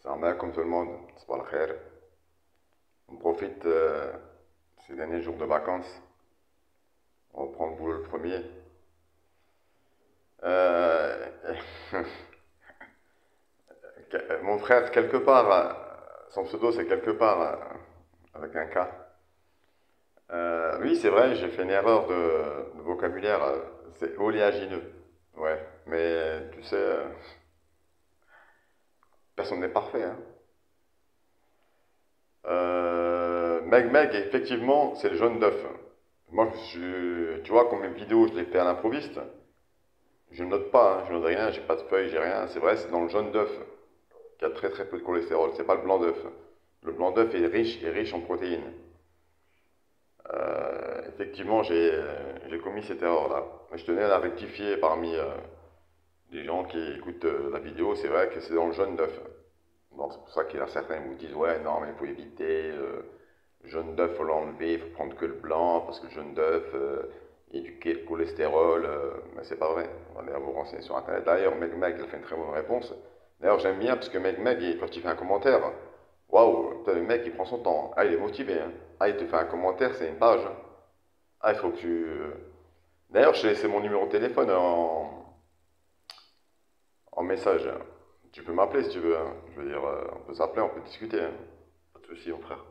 Ça en comme tout le monde, c'est pas le khair. On profite ces derniers jours de vacances. On reprend le boulot le premier. Euh, Mon frère, quelque part, son pseudo c'est quelque part avec un K. Oui, c'est vrai, j'ai fait une erreur de vocabulaire. C'est oléagineux. Ouais, mais tu sais, personne n'est parfait, hein. Meg Meg, effectivement, c'est le jaune d'œuf. Moi, tu vois, comme mes vidéos, je les fais à l'improviste. Je ne note pas, hein, je note rien, j'ai pas de feuille, j'ai rien. C'est vrai, c'est dans le jaune d'œuf qu'il y a très très peu de cholestérol. C'est pas le blanc d'œuf. Le blanc d'œuf est riche en protéines. Effectivement, j'ai commis cette erreur-là. Mais je tenais à la rectifier parmi les gens qui écoutent la vidéo. C'est vrai que c'est dans le jaune d'œuf. Donc c'est pour ça qu'il y a certains qui vous disent ouais non mais il faut éviter le jaune d'œuf, faut l'enlever, il faut prendre que le blanc parce que le jaune d'œuf éduquer le cholestérol, mais c'est pas vrai. On va aller vous renseigner sur internet. D'ailleurs, Meg Meg il a fait une très bonne réponse. D'ailleurs j'aime bien parce que Meg Meg quand il fait un commentaire, waouh, putain, le mec il prend son temps. Ah il est motivé, hein. Ah il te fait un commentaire, c'est une page, hein. Ah il faut que tu. D'ailleurs je t'ai laissé mon numéro de téléphone en message. Tu peux m'appeler si tu veux, hein. Je veux dire, on peut s'appeler, on peut discuter, hein. Pas de soucis, mon frère.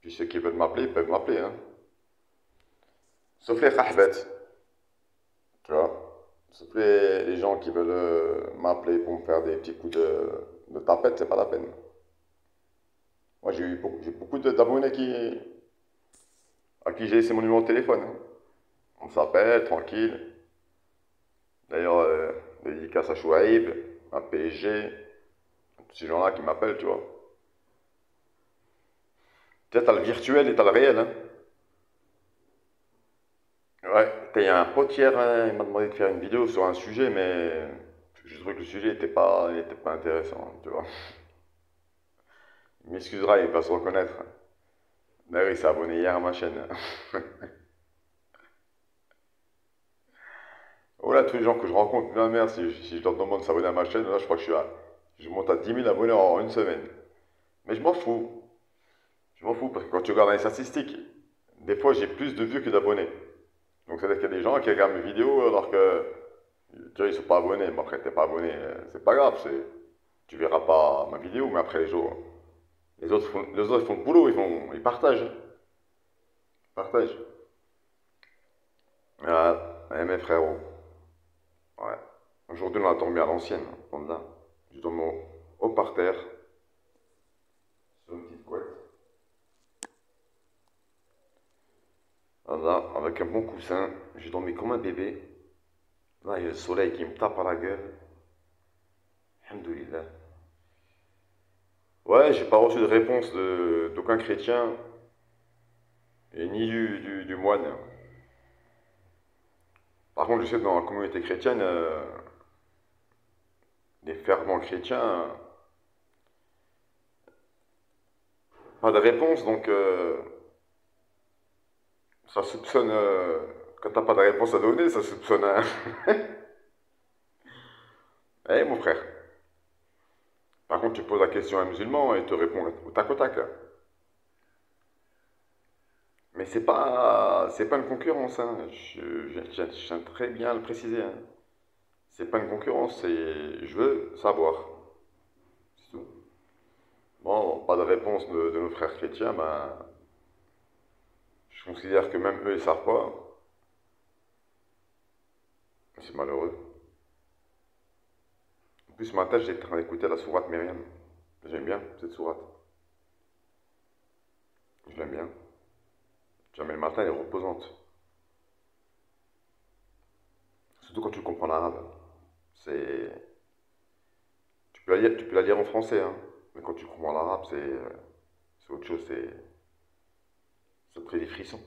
Puis ceux qui veulent m'appeler, ils peuvent m'appeler, hein. Sauf les rahbets, tu vois. Sauf les gens qui veulent m'appeler pour me faire des petits coups de tapette, c'est pas la peine. Moi, j'ai beaucoup d'abonnés à qui j'ai laissé mon numéro de téléphone, hein. On s'appelle, tranquille. D'ailleurs, dédicace à Chouaib, à PSG, tous ces gens-là qui m'appellent, tu vois. Tu sais, t'as le virtuel et t'as le réel, hein. Ouais, il y a un pote hier, hein, il m'a demandé de faire une vidéo sur un sujet, mais je trouvais que le sujet était pas intéressant, tu vois. Il m'excusera, il va se reconnaître. D'ailleurs, il s'est abonné hier à ma chaîne. Voilà, tous les gens que je rencontre, ma mère, si je leur demande de s'abonner à ma chaîne, là, je crois que je monte à 10 000 abonnés en une semaine. Mais je m'en fous. Je m'en fous, parce que quand tu regardes les statistiques, des fois, j'ai plus de vues que d'abonnés. Donc, c'est-à-dire qu'il y a des gens qui regardent mes vidéos alors que, tu vois, ils sont pas abonnés. Mais après, t'es pas abonné, c'est pas grave, tu verras pas ma vidéo, mais après, les autres font le boulot, ils partagent. Ils partagent. Ah, mes frérots. Ouais. Aujourd'hui, on a dormi à l'ancienne, comme là. Je dormi au parterre, sur une petite couette. Là, avec un bon coussin. J'ai dormi comme un bébé. Là, il y a le soleil qui me tape à la gueule. Alhamdoulilah. Ouais, j'ai pas reçu de réponse d'aucun chrétien, et ni du moine. Par contre, je sais que dans la communauté chrétienne, les fervents chrétiens, pas de réponse, donc ça soupçonne, quand t'as pas de réponse à donner, ça soupçonne un. Eh mon frère, par contre tu poses la question à un musulman et il te répond au tac au tac. Mais c'est pas une concurrence, hein. Je tiens très bien à le préciser, hein. C'est pas une concurrence, c'est je veux savoir. C'est tout. Bon, pas de réponse de nos frères chrétiens, ben, je considère que même eux ils savent pas. C'est malheureux. En plus, ce matin, j'étais en train d'écouter la sourate Myriam. J'aime bien cette sourate. Je l'aime bien. Jamais le matin, elle est reposante. Surtout quand tu comprends l'arabe. C'est. Tu peux la lire en français, hein. Mais quand tu comprends l'arabe, c'est autre chose. Ça te crée des frissons.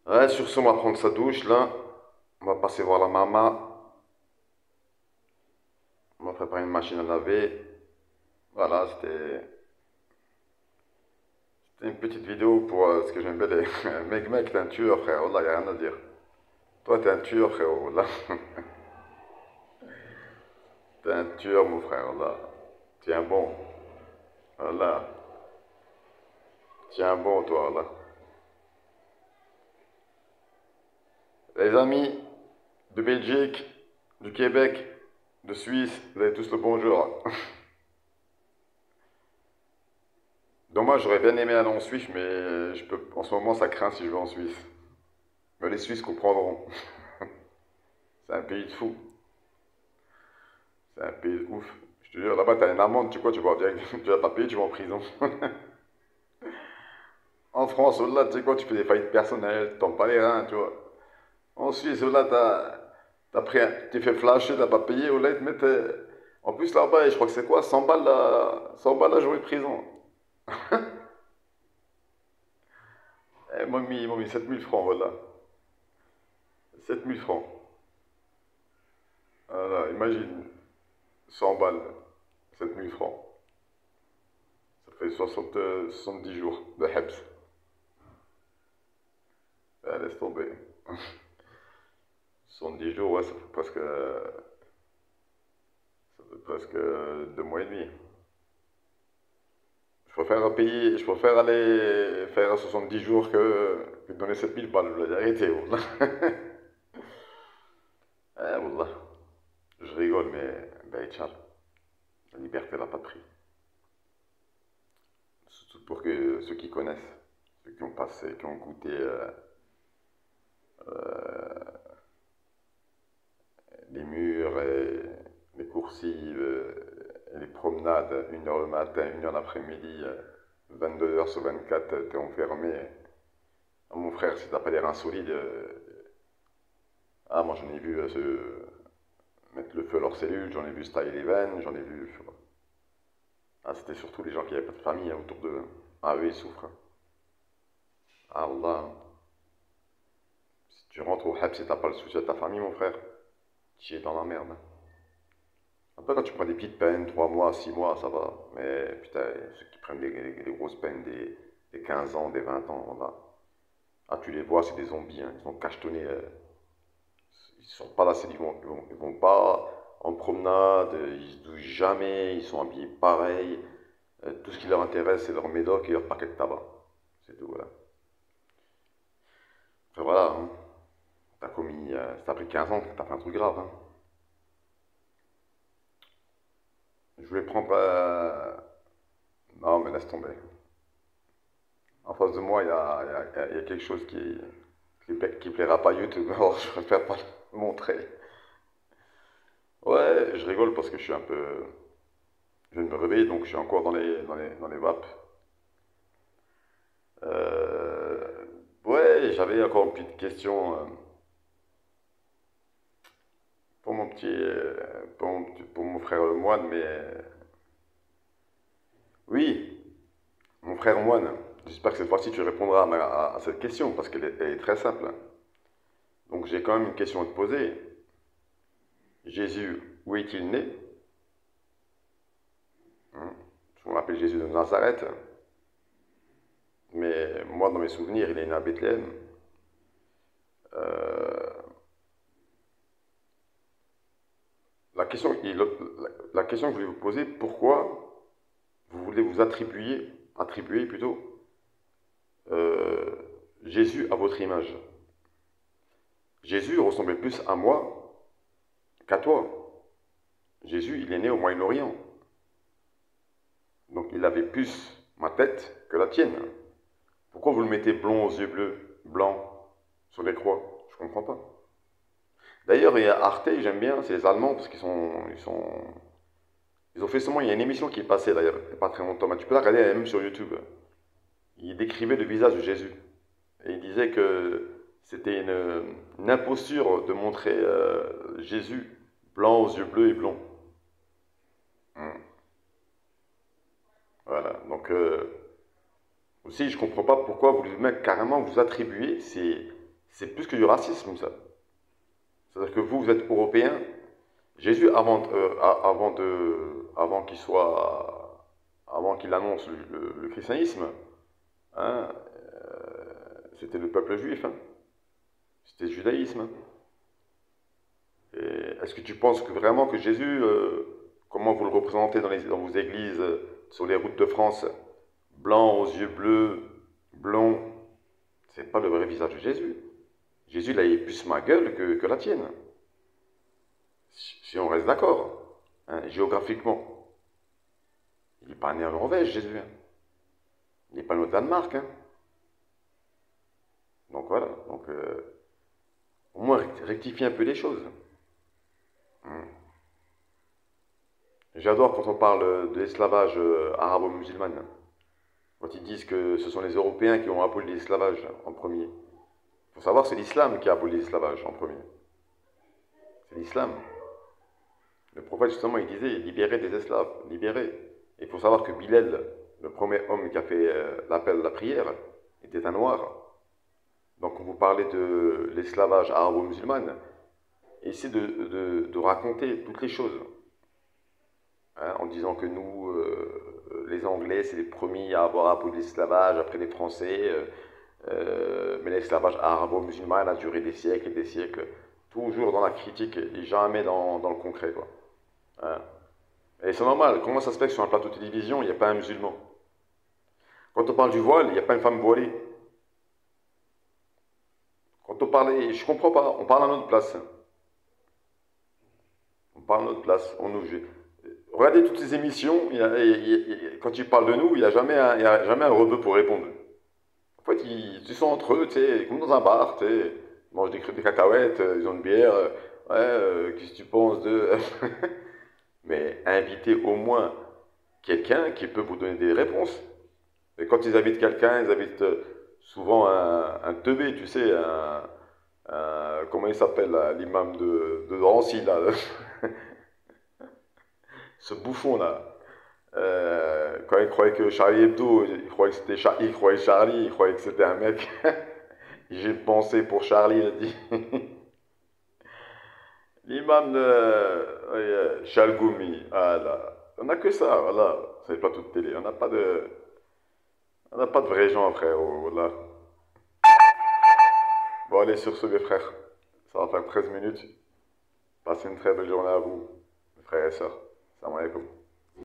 Ouais, sur ce, on va prendre sa douche, là. On va passer voir la maman. On va préparer une machine à laver. Voilà, c'était une petite vidéo pour ce que j'aime bien les. Mec, t'es un tueur, frère. Wallah, y a rien à dire. Toi, t'es un tueur, frérot. Wallah. T'es un tueur, mon frère, là. Tiens bon. Voilà. Tiens bon, toi, là. Les amis de Belgique, du Québec, de Suisse, vous avez tous le bonjour. Dommage, j'aurais bien aimé aller en Suisse, mais en ce moment, ça craint si je vais en Suisse. Mais les Suisses comprendront. C'est un pays de fou. C'est un pays de ouf. Je te jure, là-bas, t'as une amende, tu vois, tu vas direct, tu vas pas payer, tu vas en prison. En France, au-delà, tu sais quoi, tu fais des faillites personnelles, tu tombes pas les reins, tu vois. En Suisse, au-delà, t'es fait flasher, t'as pas payé, au-delà, ils te mettent. En plus, là-bas, je crois que c'est quoi, 100 balles, 100 balles la journée de prison. Ils m'ont mis 7000 francs, voilà. 7000 francs. Voilà, imagine, 100 balles, 7000 francs. Ça fait 70 jours de Hebs. Laisse tomber. 70 jours, ouais, ça fait presque 2 mois et demi. Je préfère aller faire 70 jours que donner 7000 balles, la vérité, wallah. Wallah. Je rigole, mais ben, tchal, la liberté n'a pas de prix. Surtout pour que ceux qui connaissent, ceux qui ont passé, qui ont goûté les murs, et les coursives, et les promenades, 1 heure le matin, 1 heure l'après-midi, 22 heures sur 24, t'es enfermé. Ah, mon frère, si t'as pas les reins solides, moi j'en ai vu mettre le feu à leurs cellules, j'en ai vu styler les veines, j'en ai vu. C'était surtout les gens qui n'avaient pas de famille autour d'eux. Ah, eux, ils souffrent, hein. Allah. Si tu rentres au Habs et t'as pas le souci de ta famille, mon frère, tu es dans la merde, hein. Après, quand tu prends des petites peines, 3 mois, 6 mois, ça va. Mais putain, ceux qui prennent des grosses peines, des 15 ans, des 20 ans, voilà. Ah, tu les vois, c'est des zombies, hein. Ils sont cachetonnés. Ils sortent pas d'assiette, ils vont pas en promenade, ils se douchent jamais, ils sont habillés pareil. Tout ce qui leur intéresse, c'est leur médoc et leur paquet de tabac. C'est tout, voilà. Enfin, voilà, hein. Si t'as pris 15 ans, t'as fait un truc grave, hein. Je voulais prendre. Non, mais laisse tomber. En face de moi, il y a quelque chose qui plaira pas à YouTube, alors je préfère pas le montrer. Ouais, je rigole parce que je suis un peu. Je viens de me réveiller, donc je suis encore dans les vapes. Ouais, j'avais encore une petite question pour mon frère le moine, mais oui, mon frère moine. J'espère que cette fois-ci tu répondras à cette question parce elle est très simple. Donc j'ai quand même une question à te poser. Jésus, où est-il né? Hein. On l'appelle Jésus de Nazareth, mais moi, dans mes souvenirs, il est né à Bethléem. Euh, la question, la question que je voulais vous poser, pourquoi vous voulez vous attribuer plutôt, euh, Jésus à votre image? Jésus ressemblait plus à moi qu'à toi. Jésus, il est né au Moyen-Orient. Donc il avait plus ma tête que la tienne. Pourquoi vous le mettez blond aux yeux bleus, blanc, sur les croix? Je comprends pas. D'ailleurs, il y a Arte, j'aime bien, c'est les Allemands, parce ils ont fait seulement, il y a une émission qui est passée d'ailleurs, il n'y a pas très longtemps, mais tu peux la regarder même sur YouTube. Il décrivait le visage de Jésus. Et il disait que c'était une imposture de montrer Jésus blanc aux yeux bleus et blonds. Hmm. Voilà, donc aussi je comprends pas pourquoi vous le mettez carrément vous attribuez, c'est plus que du racisme ça. C'est-à-dire que vous êtes européen. Jésus, avant qu'il annonce le christianisme, hein, c'était le peuple juif, hein. C'était le judaïsme, hein. Et est-ce que tu penses que vraiment que Jésus comment vous le représentez dans vos églises, sur les routes de France, blanc aux yeux bleus, blond, c'est pas le vrai visage de Jésus. Jésus, il a plus ma gueule que la tienne. Si on reste d'accord, hein, géographiquement. Il n'est pas né en Norvège, Jésus. Hein. Il n'est pas né au Danemark. Hein. Donc voilà. Donc, au moins, rectifier un peu les choses. Hein. J'adore quand on parle de l'esclavage arabo-musulman. Quand ils disent que ce sont les Européens qui ont aboli l'esclavage en premier. Il faut savoir, c'est l'islam qui a aboli l'esclavage en premier. C'est l'islam. Le prophète, justement, il disait libérer des esclaves, libérer. Il faut savoir que Bilal, le premier homme qui a fait l'appel à la prière, était un noir. Donc, quand vous parlez de l'esclavage arabo-musulman, essayez de raconter toutes les choses. Hein, en disant que nous, les Anglais, c'est les premiers à avoir aboli l'esclavage, après les Français. Mais l'esclavage arabo-musulman a duré des siècles et des siècles. Toujours dans la critique et jamais dans le concret, quoi. Hein. Et c'est normal, comment ça se fait que sur un plateau de télévision, il n'y a pas un musulman? Quand on parle du voile, il n'y a pas une femme voilée. Quand on parle, je comprends pas, on parle à notre place. On parle à notre place. Regardez toutes ces émissions, quand ils parlent de nous, il n'y a jamais un rebeu pour répondre. En fait, ils sont entre eux, tu sais, comme dans un bar, tu sais, ils mangent des cacahuètes, ils ont une bière, ouais, qu'est-ce que tu penses de... Mais invitez au moins quelqu'un qui peut vous donner des réponses. Et quand ils invitent quelqu'un, ils invitent souvent un teubé, tu sais, comment il s'appelle, l'imam de Drancy, là, ce bouffon-là. Quand il croyait que Charlie Hebdo, il croyait Charlie, il croyait que c'était un mec. J'ai pensé pour Charlie, il a dit. L'imam de Chalgoumi, ah là. On n'a que ça, voilà. C'est les plateaux de télé. On n'a pas de vrais gens, frère. Voilà. Bon, allez, sur ce, mes frères. Ça va faire 13 minutes. Passez une très belle journée à vous, mes frères et sœurs. Salam alaikum.